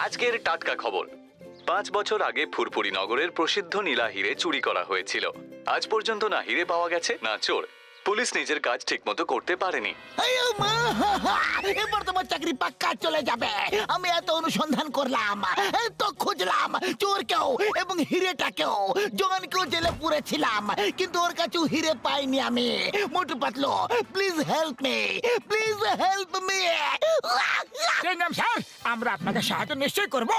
আজকের টাটকা খবর। 5 বছর আগে ফুরফুরি নগরের প্রসিদ্ধ নীলা হিরে চুরি করা হয়েছিল। আজ পর্যন্ত না হিরে পাওয়া গেছে না চোর। পুলিশ নিজের কাজ ঠিকমতো করতে পারেনি। এবার তোমার চাকরি পাক্কা চলে যাবে। আমি এত অনুসন্ধান করলাম, তো খুঁজলাম চোরকেও এবং হিরেটাকেও, জওয়ানকেও জেলে পুরেছিলাম, কিন্তু ওর কাছেও হিরে পাইনি আমি। Motu Patlu, please help me, please help me. Sir, আমরা আপনাকে সাহায্য নিশ্চয়ই করব।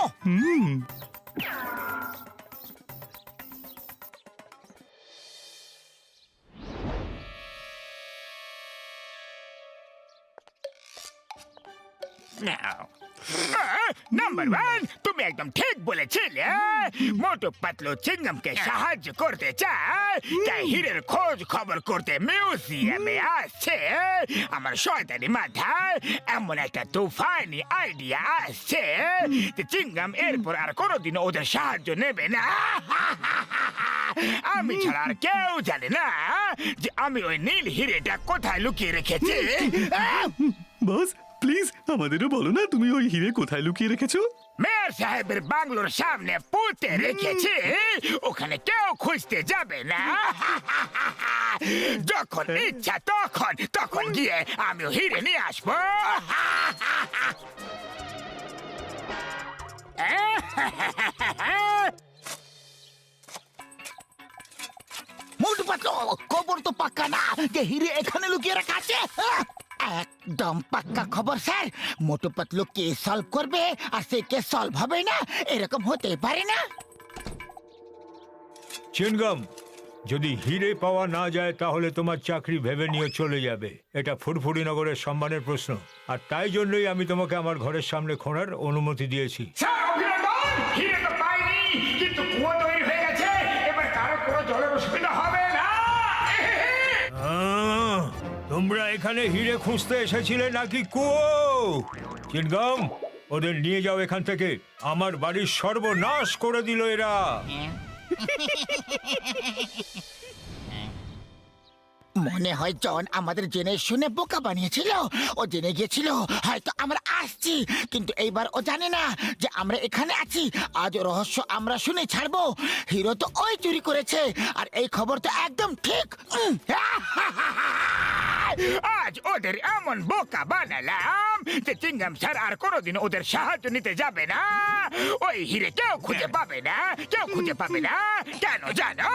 নাম্বার ওয়ান, তুমি একদম ঠিক বলেছিলে। মোটু পাতলু চিংগামকে সাহায্য করতে চায়, তাই হীরের খোঁজ খবর করতে মিউজিয়ামে আসছে। আমার শয়তানি মাথায় এমন একটা তুফানি আইডিয়া আসছে যে চিংগাম এরপর আর কোনোদিনও ওদের সাহায্য নেবে না। আমি ছাড়া আর কেউ জানে না যে আমি ওই নীল হিরেটা কোথায় লুকিয়ে রেখেছি। বস প্লিজ আমাদেরও বলো না তুমি ওই হিরে কোথায় লুকিয়ে রেখেছো। মেয়র সাহেবের বাংলোর সামনে পুঁতে রেখেছি, ওখানে কেউ খুঁজতে যাবে না। যখন ইচ্ছা তখন তখন গিয়ে আমি হিরে নিয়ে আসবো। মোটু পাতলু, খবর তো পাক্কা না যে হিরে এখানে লুকিয়ে রাখা আছে? একদম পাক্কা খবর sir. Motu Patlu case solve করবে আর সে কেস সলভ হবে না, এরকম হতে পারে না। চিনগম, যদি হিরে পাওয়া না যায় তাহলে তোমার চাকরি ভেবে নিয়ে চলে যাবে। এটা ফুরফুরি নগরের সম্মানের প্রশ্ন, আর তাই জন্যই আমি তোমাকে আমার ঘরের সামনে খোঁড়ার অনুমতি দিয়েছি। স্যার, অভিনন্দন! হিরে তো পাইনি, কিন্তু কুয়ো তৈরি হয়ে গেছে। এবার কারো কোনো জলের অসুবিধা হবে না। তোমরা এখানে হিরে খুঁজতে এসেছিলে নাকি কুয়ো? চিনগম, ওদের নিয়ে যাও এখান থেকে। আমার বাড়ির সর্বনাশ করে দিল এরা। মনে হয় জন আমাদের জেনে শুনে বোকা বানিয়েছিল। ও জেনে গিয়েছিল হয়তো আমরা আসছি, কিন্তু এইবার ও জানে না যে আমরা এখানে আছি। আজ রহস্য আমরা শুনে ছাড়বো। হিরো তো ওই চুরি করেছে, আর এই খবর তো একদম ঠিক। আজ ওদের এমন বোকা বানালাম যে চিংগাম স্যার আর কোনোদিন ওদের সাহায্য নিতে যাবে না। ওই হিরে কেউ খুঁজে পাবে না, কেউ খুঁজে পাবে না। কেন জানো?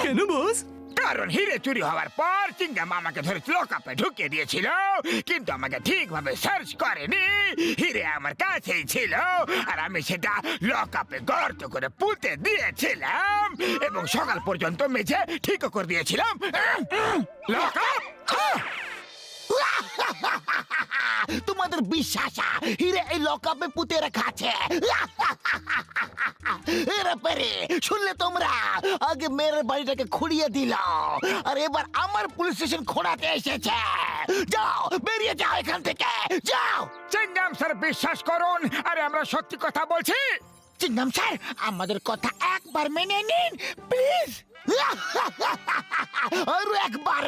কেন বস? কারণ হিরে চুরি হওয়ার পর চিংগাম আমাকে ধরে লকআপে ঢুকিয়ে দিয়েছিল, কিন্তু আমাকে ঠিকভাবে সার্চ করেনি। হিরে আমার কাছেই ছিল, আর আমি সেটা লকআপে গর্ত করে পুঁতে দিয়েছিলাম, এবং সকাল পর্যন্ত মেঝে ঠিক করে দিয়েছিলাম। লকআপ! তোমাদের বিশ্বাস হিরে এই লকআপে পুঁতে রাখা আছে? এরা পেরে শুনলে তোমরা আগে মেয়ের বাড়িটাকে খুঁড়িয়ে দিল, আর এবার আমার পুলিশ স্টেশন খোঁড়াতে এসেছে। যাও, বেরিয়ে যাও এখান থেকে, যাও। চিংগাম স্যার, বিশ্বাস করুন, আরে আমরা সত্যি কথা বলছি। চিংগাম স্যার, আমাদের কথা একবার মেনে নিন প্লিজ। আর একবার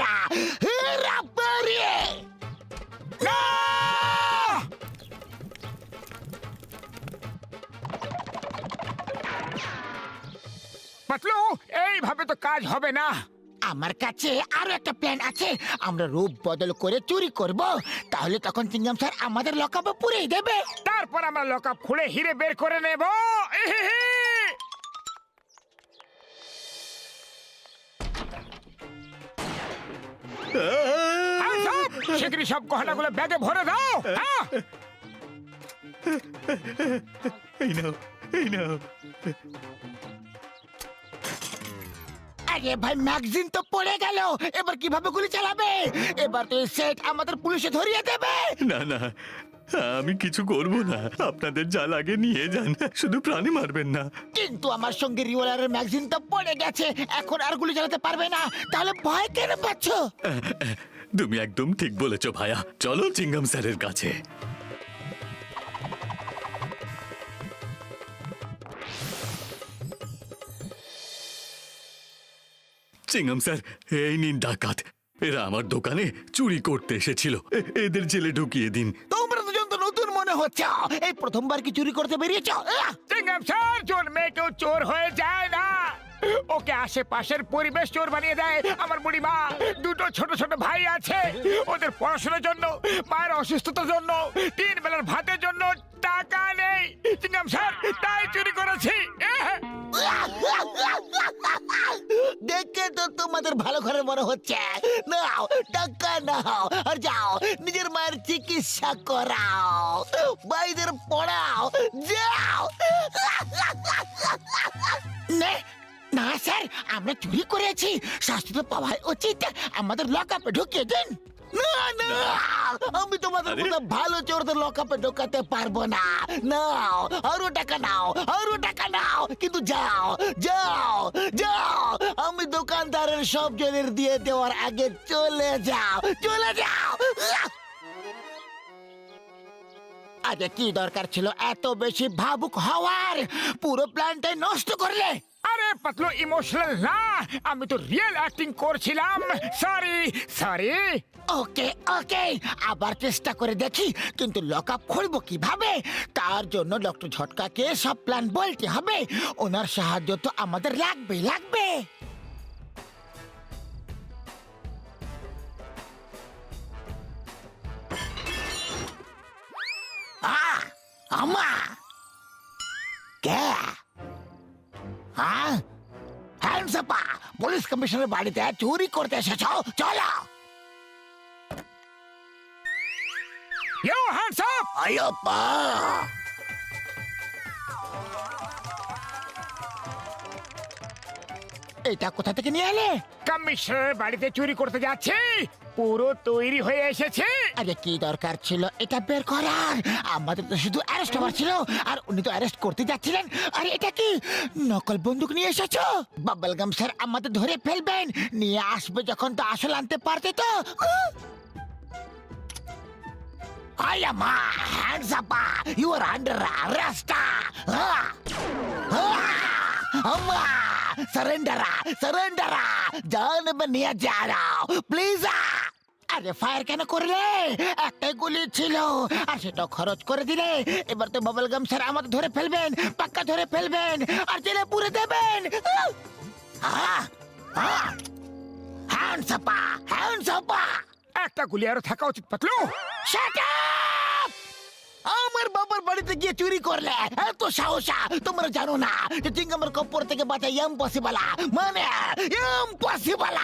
হেরা বেরিয়ে না! পাতলু, এইভাবে তো কাজ হবে না। আমার কাছে আরো একটা প্ল্যান আছে। আমরা রূপ বদল করে চুরি করব, তাহলে তখন চিংগাম স্যার আমাদের লকআপে পুরেই দেবে। তারপর আমরা লকআপ খুলে হিরে বের করে নেব। সেখানে সব গহনাগুলো ব্যাগে ভরে দাও। হ্যাঁ, এই নাও, এই নাও। আরে ভাই, ম্যাগজিন তো পড়ে গেল, এবার কিভাবে গুলি চালাবে? এবার তো এই সেট আমাদের পুলিশে ধরিয়ে দেবে। না না, আমি কিছু করব না। আপনাদের যা লাগে নিয়ে যান, শুধু প্রাণী মারবেন না। কিন্তু আমার সঙ্গে রিওলারের ম্যাগজিন তো পড়ে গেছে, এখন আর গুলি চালাতে পারবে না। তাহলে ভয় কেন পাচ্ছ? তুমি একদম ঠিক বলেছো ভাইয়া। চলো চিংগাম স্যারের কাছে। চিংগাম স্যার, এই নিন ডাকাত। এরা আমার দোকানে চুরি করতে এসেছিল, এদের জেলে ঢুকিয়ে দিন। তোমরা দুজন তো নতুন মনে হচ্ছে? এই প্রথমবার কি চুরি করতে বেরিয়েছ? চিংগাম স্যার, জন্মে কেউ চোর হয়ে যায় না, ওকে আশেপাশের পরিবেশ চোর বানিয়ে দেয়। আমার বুড়ি মা, দুটো ছোট ছোট ভাই আছে, ওদের পড়াশোনার জন্য, মায়ের অসুস্থতার জন্য, 3 বেলার ভাতের জন্য টাকা নেই। চিংগাম স্যার, তাই চুরি করেছি। দেখে তো তোমাদের ভালো ঘরে মনে হচ্ছে। নাও টাকা নাও আর যাও নিজের মায়ের চিকিৎসা করাও, ভাইদের পড়াও, যাও। না স্যার, আমরা চুরি করেছি, শাস্তি তো পাওয়া উচিত। আমাদের লকআপে ঢুকিয়ে দিন। না না, আমি তোমাদের মতো ভালো চোরদের লকআপে ঢোকাতে পারবো না। নাও আরো টাকা নাও, আরো টাকা নাও, কিন্তু যাও যাও যাও। আমি দোকানদারের সব জনের দিয়ে দেওয়ার আগে চলে যাও, চলে যাও। আরে কি দরকার ছিল এত বেশি ভাবুক হওয়ার? পুরো প্ল্যানটাই নষ্ট করলে। আরে পাতলু, ইমোশনাল না, আমি তো রিয়েল অ্যাক্টিং করছিলাম। Sorry sorry. ওকে ওকে, আবার চেষ্টা করে দেখি, কিন্তু লকআপ খুলবো কিভাবে? তার জন্য ডক্টর ঝটকাকে সব প্ল্যান বলতে হবে। ওনার সাহায্য তো আমাদের লাগবেই লাগবে। আমা কে? হ্যাঁ, হ্যান্ডসাপা, পুলিশ কমিশনের বাড়িতে চুরি করতে এসেছ? চলো। You hands up! আয়প্পা! এটা কোথা থেকে নিয়ে এলে? কমিশনারের বাড়িতে চুরি করতে যাচ্ছি, পুরো তৈরি হয়ে এসেছে। আরে কি দরকার ছিল এটা বের করার? আমাদের তো শুধু অ্যারেস্ট হওয়ার ছিল, আর উনি তো অ্যারেস্ট করতে যাচ্ছিলেন। আরে এটা কি নকল বন্দুক নিয়ে এসেছো? বাবলগাম স্যার আমাদের ধরে ফেলবেন, নিয়ে আসবে যখন তো আসল আনতে পারতে তো। I am hands up. You are under arrest. Surrender, surrender. जान बनिया जा रहा हूँ, प्लीज। আরে ফায়ার কেন করলে? একটাই গুলি ছিল, আর সেটা খরচ করে দিলে। এবার তো বাবলগাম স্যার আমাদের ধরে ফেলবেন, পাক্কা ধরে ফেলবেন, আর জেলে পুরে দেবেন। Hands up, hands up. একটা গুলি আরো থাকা উচিত পাতলু। Shut up! আমার বাবার বাড়িতে গিয়ে চুরি করলে এত সাহসা? তোমরা জানো না যে চিংগামের কপ্পর থেকে বাঁচা ইম্পসিবল, মানে ইম্পসিবল।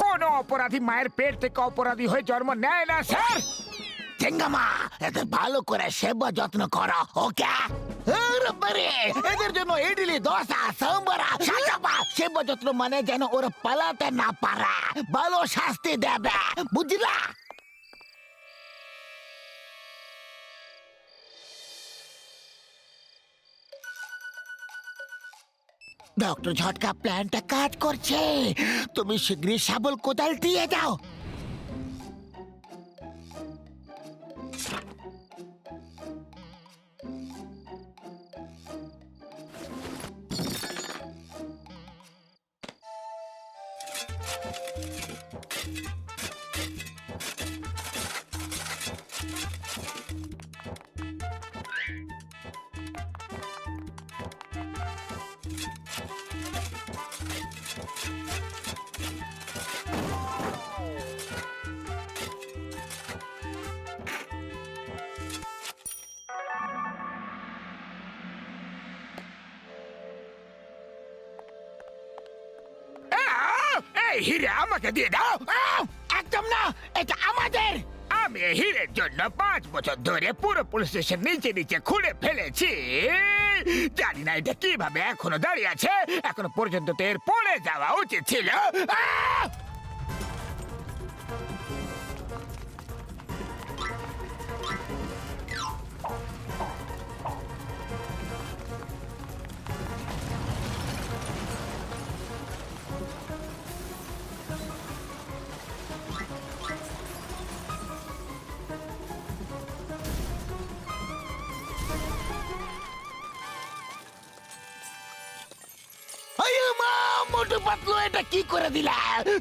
কোন অপরাধী মায়ের পেট থেকে অপরাধী হয়ে জন্ম নেয় না স্যার। চিংগামা, এদের ভালো করে সেবা যত্ন করো, ওকে? এদের জন্য ইডলি, দোসা, সাম্বারা, সাজাবা। সেবা যত্ন মানে যেন ওরা পালাতে না পারে, ভালো শাস্তি দেবে, বুঝলা? ডক্টর ঝটকা প্ল্যানটা কাজ করছে। তুমি শীঘ্রই শাবল কোদাল দিয়ে দাও। এই হিরে আমাকে দিয়ে দাও। একদম না, এটা আমাদের। আমি এই হিরের জন্য 5 বছর ধরে পুরো পুলিশ স্টেশন নিচে নিচে খুঁড়ে ফেলেছি। জানি না এটা কিভাবে এখনো দাঁড়িয়ে আছে। এখনো পর্যন্ত তো এর পড়ে যাওয়া উচিত ছিল। মোটু পাতলু, এটা কি করে দিলে?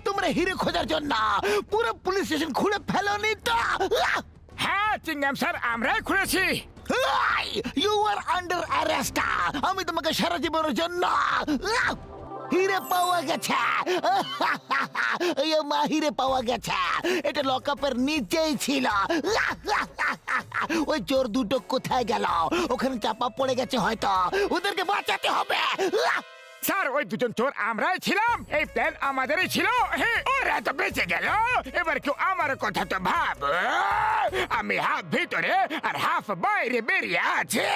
তোমরা হিরে খোঁজার জন্য পুরো পুলিশ স্টেশন খুঁড়ে ফেলোনি তো? হ্যাঁ চিংগাম স্যার আমরাই খুলেছি। You are under arrest. আমি তোমাকে সারা জীবনের জন্য হিরে পাওয়া গেছে। মা হিরে পাওয়া গেছে, এটা লকআপের নিচেই ছিল। ওই চোর দুটো কোথায় গেল? ওখানে চাপা পড়ে গেছে হয়তো, ওদেরকে বাঁচাতে হবে। স্যার ওই দুজন চোর আমরাই ছিলাম, এই প্ল্যান আমাদেরই ছিল। ওরা তো বেঁচে গেল, এবার কেউ আমার কথা তো ভাব। আমি হাফ ভিতরে আর হাফ বাইরে বেরিয়ে আছে।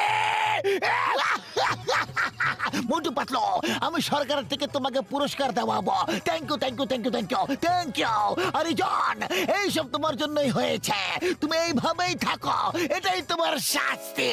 মোটু পাতলো, আমি সরকারের থেকে তোমাকে পুরস্কার দেওয়াবো। Thank you, thank you, thank you, thank you, thank you. আরে জন, এইসব তোমার জন্যই হয়েছে। তুমি এইভাবেই থাকো, এটাই তোমার শাস্তি।